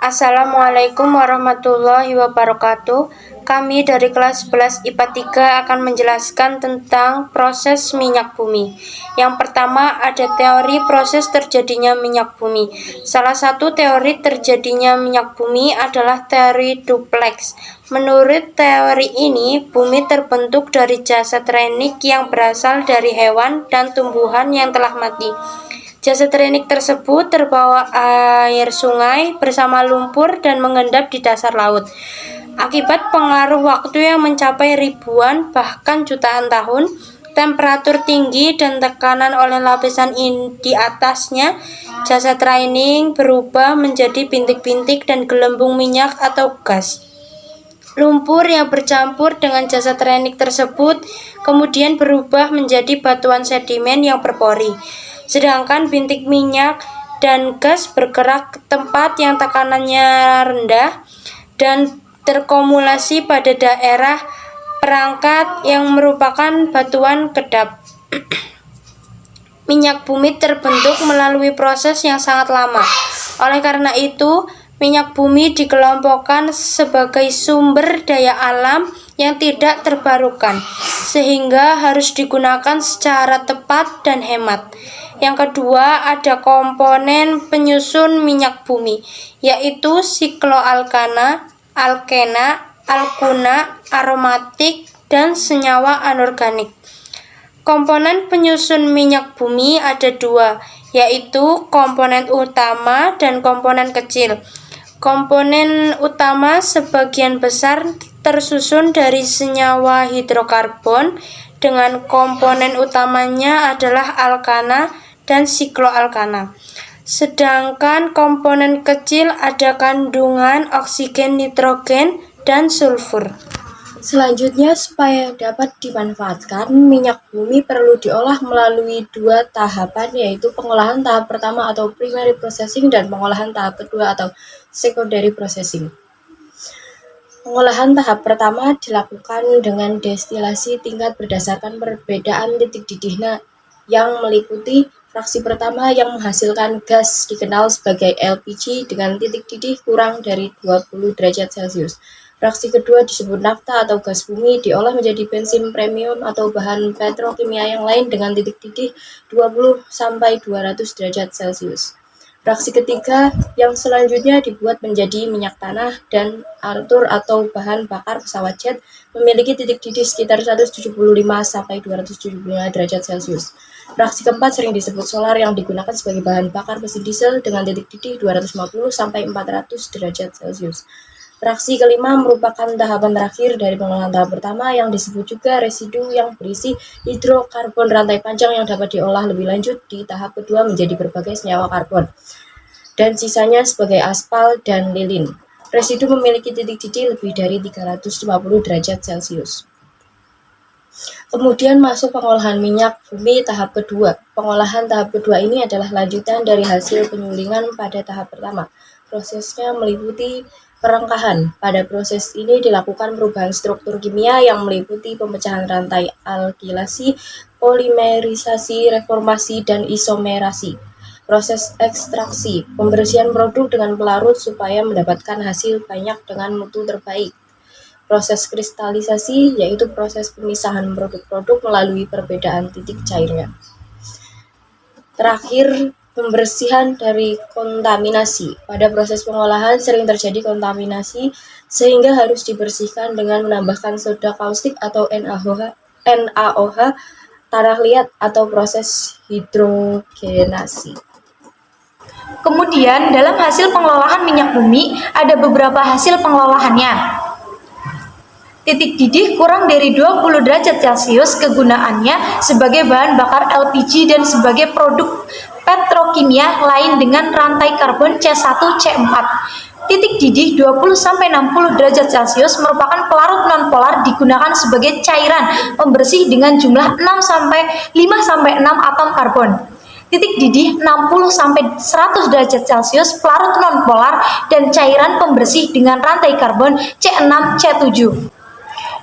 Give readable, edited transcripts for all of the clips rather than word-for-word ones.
Assalamualaikum warahmatullahi wabarakatuh. Kami dari kelas 11 IPA 3 akan menjelaskan tentang proses minyak bumi. Yang pertama ada teori proses terjadinya minyak bumi. Salah satu teori terjadinya minyak bumi adalah teori duplex. Menurut teori ini, bumi terbentuk dari jasad renik yang berasal dari hewan dan tumbuhan yang telah mati. Jasad renik tersebut terbawa air sungai bersama lumpur dan mengendap di dasar laut. Akibat pengaruh waktu yang mencapai ribuan bahkan jutaan tahun, temperatur tinggi dan tekanan oleh lapisan di atasnya, jasad renik berubah menjadi bintik-bintik dan gelembung minyak atau gas. Lumpur yang bercampur dengan jasad renik tersebut kemudian berubah menjadi batuan sedimen yang berpori. Sedangkan bintik minyak dan gas bergerak ke tempat yang tekanannya rendah dan terkumulasi pada daerah perangkat yang merupakan batuan kedap. Minyak bumi terbentuk melalui proses yang sangat lama. Oleh karena itu, minyak bumi dikelompokkan sebagai sumber daya alam yang tidak terbarukan, sehingga harus digunakan secara tepat dan hemat. Yang kedua, ada komponen penyusun minyak bumi, yaitu sikloalkana, alkena, alkuna, aromatik, dan senyawa anorganik. Komponen penyusun minyak bumi ada dua, yaitu komponen utama dan komponen kecil. Komponen utama sebagian besar tersusun dari senyawa hidrokarbon dengan komponen utamanya adalah alkana dan sikloalkana. Sedangkan komponen kecil ada kandungan oksigen, nitrogen, dan sulfur. Selanjutnya, supaya dapat dimanfaatkan, minyak bumi perlu diolah melalui dua tahapan, yaitu pengolahan tahap pertama atau primary processing dan pengolahan tahap kedua atau secondary processing. Pengolahan tahap pertama dilakukan dengan destilasi tingkat berdasarkan perbedaan titik didih yang meliputi fraksi pertama yang menghasilkan gas dikenal sebagai LPG dengan titik didih kurang dari 20 derajat Celcius. Fraksi kedua disebut nafta atau gas bumi, diolah menjadi bensin premium atau bahan petrokimia yang lain dengan titik didih 20-200 derajat Celcius. Fraksi ketiga yang selanjutnya dibuat menjadi minyak tanah dan artur atau bahan bakar pesawat jet memiliki titik didih sekitar 175-275 derajat Celcius. Fraksi keempat sering disebut solar yang digunakan sebagai bahan bakar mesin diesel dengan titik didih 250-400 derajat Celcius. Fraksi kelima merupakan tahapan terakhir dari pengolahan tahap pertama yang disebut juga residu yang berisi hidrokarbon rantai panjang yang dapat diolah lebih lanjut di tahap kedua menjadi berbagai senyawa karbon dan sisanya sebagai aspal dan lilin. Residu memiliki titik didih lebih dari 350 derajat Celcius. Kemudian masuk pengolahan minyak bumi tahap kedua. Pengolahan tahap kedua ini adalah lanjutan dari hasil penyulingan pada tahap pertama. Prosesnya meliputi perengkahan. Pada proses ini dilakukan perubahan struktur kimia yang meliputi pemecahan rantai alkilasi, polimerisasi, reformasi, dan isomerasi. Proses ekstraksi, pembersihan produk dengan pelarut supaya mendapatkan hasil banyak dengan mutu terbaik. Proses kristalisasi, yaitu proses pemisahan produk-produk melalui perbedaan titik cairnya. Terakhir, pembersihan dari kontaminasi. Pada proses pengolahan sering terjadi kontaminasi sehingga harus dibersihkan dengan menambahkan soda kaustik atau NaOH, tanah liat atau proses hidrogenasi. Kemudian dalam hasil pengelolaan minyak bumi ada beberapa hasil pengelolaannya. Titik didih kurang dari 20 derajat Celcius kegunaannya sebagai bahan bakar LPG dan sebagai produk petrokimia lain dengan rantai karbon C1-C4. Titik didih 20-60 derajat Celcius merupakan pelarut nonpolar digunakan sebagai cairan pembersih dengan jumlah 5-6 atom karbon. Titik didih 60-100 derajat Celcius pelarut nonpolar dan cairan pembersih dengan rantai karbon C6-C7.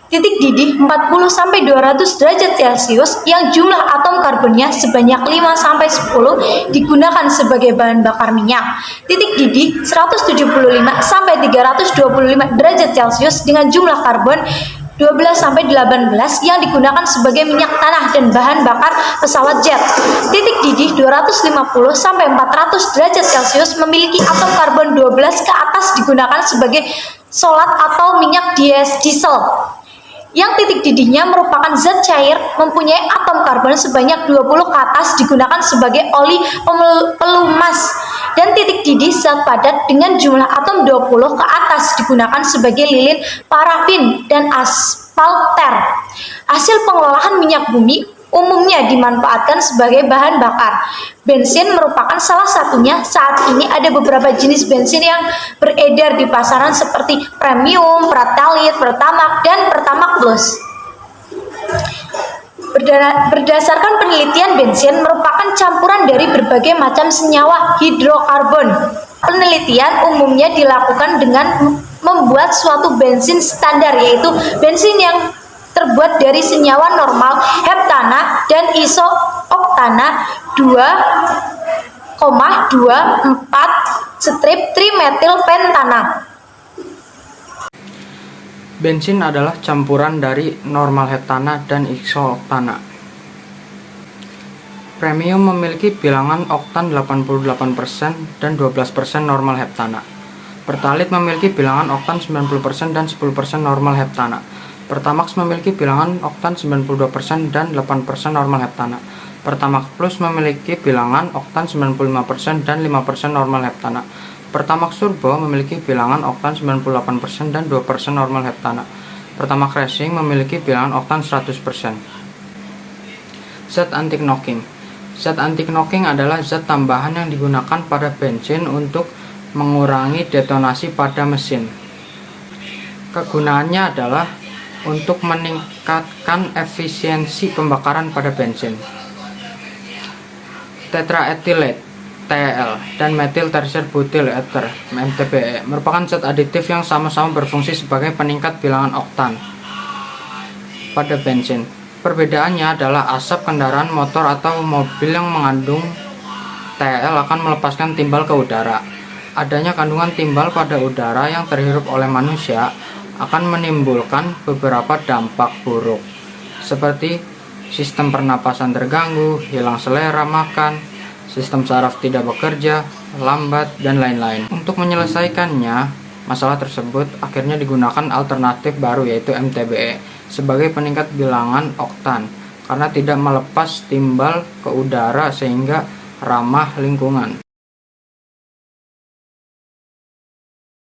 Titik didih 40-200 derajat Celcius yang jumlah atom karbonnya sebanyak 5-10 digunakan sebagai bahan bakar minyak. Titik didih 175-325 derajat Celcius dengan jumlah karbon 12-18 yang digunakan sebagai minyak tanah dan bahan bakar pesawat jet. Titik didih 250-400 derajat Celcius memiliki atom karbon 12 ke atas digunakan sebagai solat atau minyak diesel. Yang titik didihnya merupakan zat cair mempunyai atom karbon sebanyak 20 ke atas digunakan sebagai oli pelumas, dan titik didih zat padat dengan jumlah atom 20 ke atas digunakan sebagai lilin parafin dan aspalter. Hasil pengolahan minyak bumi umumnya dimanfaatkan sebagai bahan bakar. Bensin merupakan salah satunya. Saat ini ada beberapa jenis bensin yang beredar di pasaran seperti premium, pertalite, pertamax, dan pertamax plus. Berdasarkan penelitian, bensin merupakan campuran dari berbagai macam senyawa hidrokarbon. Penelitian umumnya dilakukan dengan membuat suatu bensin standar, yaitu bensin yang terbuat dari senyawa normal, heptana, dan isooktana 2,24-trimetilpentana. Bensin adalah campuran dari normal heptana dan isooktana. Premium memiliki bilangan oktan 88% dan 12% normal heptana. Pertalite memiliki bilangan oktan 90% dan 10% normal heptana. Pertamax memiliki bilangan oktan 92% dan 8% normal heptana. Pertamax Plus memiliki bilangan oktan 95% dan 5% normal heptana. Pertamax Turbo memiliki bilangan oktan 98% dan 2% normal heptana. Pertamax Racing memiliki bilangan oktan 100%. Zat anti-knocking. Zat anti-knocking adalah zat tambahan yang digunakan pada bensin untuk mengurangi detonasi pada mesin. Kegunaannya adalah untuk meningkatkan efisiensi pembakaran pada bensin. Tetraethylate (TEL) dan metil tersier butyl ether (MTBE) merupakan zat aditif yang sama-sama berfungsi sebagai peningkat bilangan oktan pada bensin. Perbedaannya adalah asap kendaraan motor atau mobil yang mengandung TEL akan melepaskan timbal ke udara. Adanya kandungan timbal pada udara yang terhirup oleh manusia akan menimbulkan beberapa dampak buruk, seperti sistem pernapasan terganggu, hilang selera makan, sistem saraf tidak bekerja, lambat, dan lain-lain. Untuk menyelesaikannya, masalah tersebut akhirnya digunakan alternatif baru, yaitu MTBE, sebagai peningkat bilangan oktan, karena tidak melepas timbal ke udara sehingga ramah lingkungan.